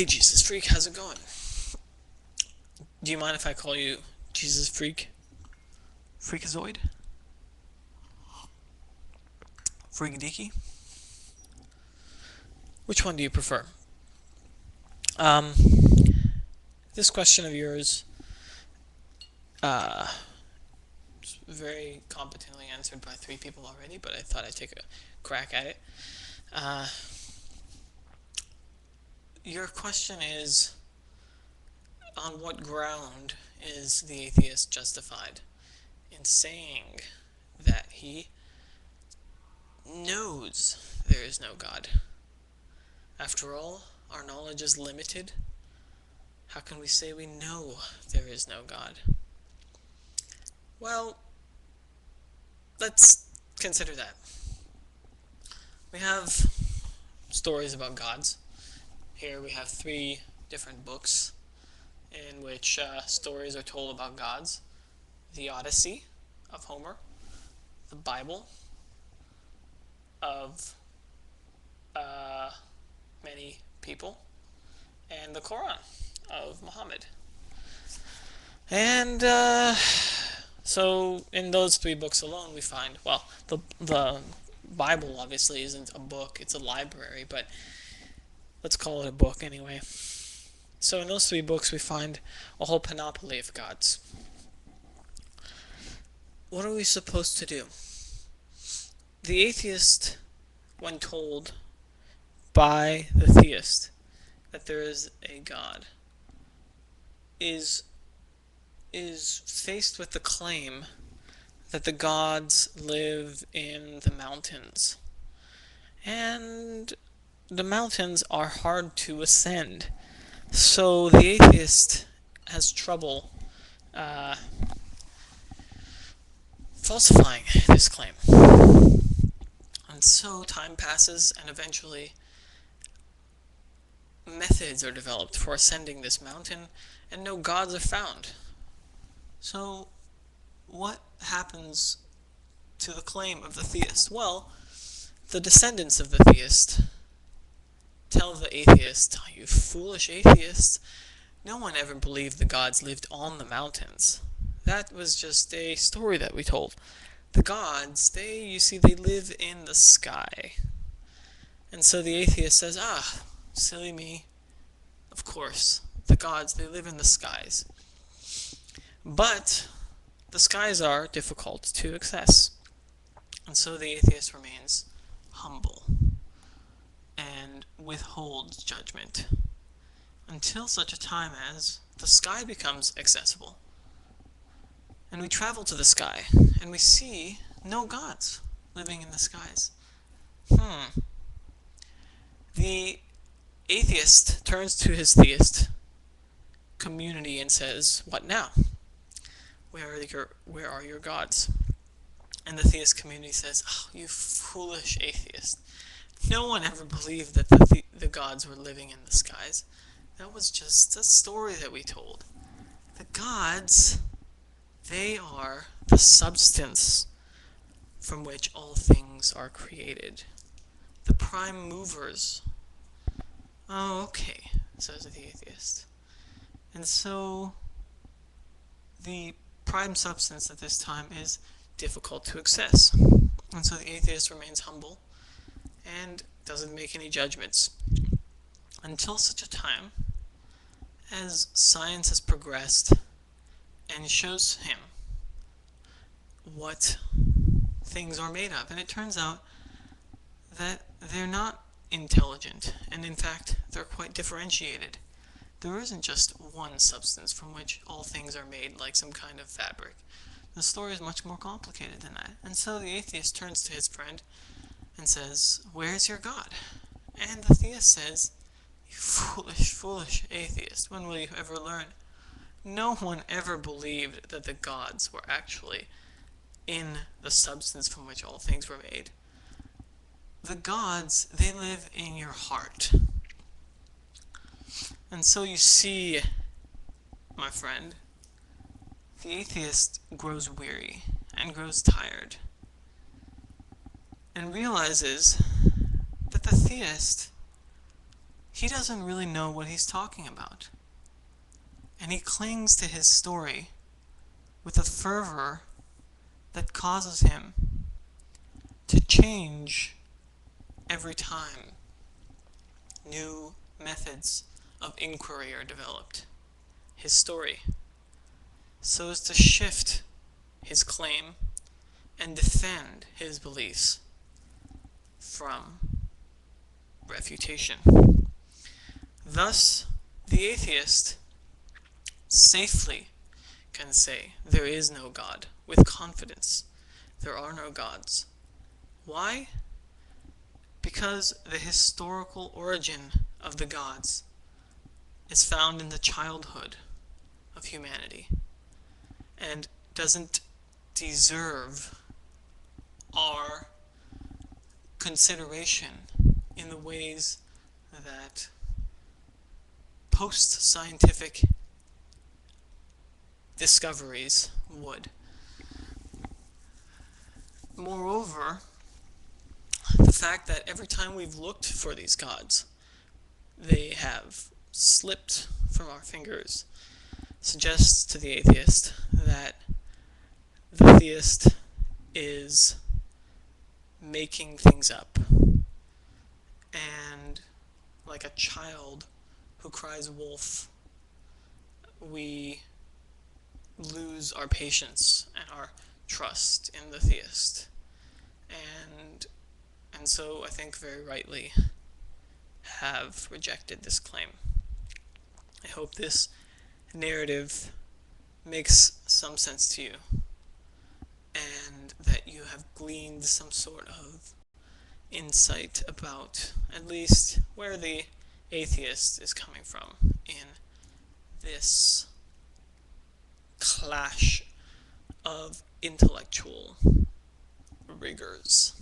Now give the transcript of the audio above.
Hey Jesus Freak, how's it going? Do you mind if I call you Jesus Freak? Freakazoid? Freakadeaky? Which one do you prefer? Um, this question of yours, uh, very competently answered by three people already, but I thought I'd take a crack at it. Uh, your question is, on what ground is the atheist justified in saying that he knows there is no God? After all, our knowledge is limited. How can we say we know there is no God? Well, let's consider that. We have stories about gods. Here we have three different books in which stories are told about gods. The Odyssey of Homer, the Bible of many people, and the Quran of Muhammad. And so in those three books alone we find, well, the Bible obviously isn't a book, it's a library, but let's call it a book anyway. So in those three books we find a whole panoply of gods. What are we supposed to do? The atheist, when told by the theist that there is a God, is faced with the claim that the gods live in the mountains. And the mountains are hard to ascend. So the atheist has trouble falsifying this claim. And so time passes, and eventually methods are developed for ascending this mountain, and no gods are found. So what happens to the claim of the theist? Well, the descendants of the theist tell the atheist, "Oh, you foolish atheist, no one ever believed the gods lived on the mountains. That was just a story that we told. The gods, you see, they live in the sky." And so the atheist says, silly me, of course, the gods, they live in the skies. But the skies are difficult to access. And so the atheist remains humble and withholds judgment until such a time as the sky becomes accessible. And we travel to the sky, and we see no gods living in the skies. The atheist turns to his theist community and says, "What now? Where are your gods?" And the theist community says, "Oh, you foolish atheist. No one ever believed that the gods were living in the skies. That was just a story that we told. The gods, they are the substance from which all things are created. The prime movers." "Oh, okay," says the atheist. And so the prime substance at this time is difficult to access. And so the atheist remains humble and doesn't make any judgments until such a time as science has progressed and shows him what things are made of. And it turns out that they're not intelligent, and in fact they're quite differentiated. There isn't just one substance from which all things are made, like some kind of fabric. The story is much more complicated than that. And so the atheist turns to his friend and says, "Where's your God?" And the theist says, "You foolish, foolish atheist, when will you ever learn? No one ever believed that the gods were actually in the substance from which all things were made. The gods, they live in your heart." And so you see, my friend, the atheist grows weary and grows tired and realizes that the theist, he doesn't really know what he's talking about. And he clings to his story with a fervor that causes him to change every time new methods of inquiry are developed. His story, so as to shift his claim and defend his beliefs from refutation. Thus, the atheist safely can say there is no God with confidence. There are no gods. Why? Because the historical origin of the gods is found in the childhood of humanity and doesn't deserve our consideration in the ways that post-scientific discoveries would. Moreover, the fact that every time we've looked for these gods, they have slipped from our fingers suggests to the atheist that the theist is making things up. And like a child who cries wolf, we lose our patience and our trust in the theist. And so I think very rightly have rejected this claim. I hope this narrative makes some sense to you, and that you have gleaned some sort of insight about at least where the atheist is coming from in this clash of intellectual rigors.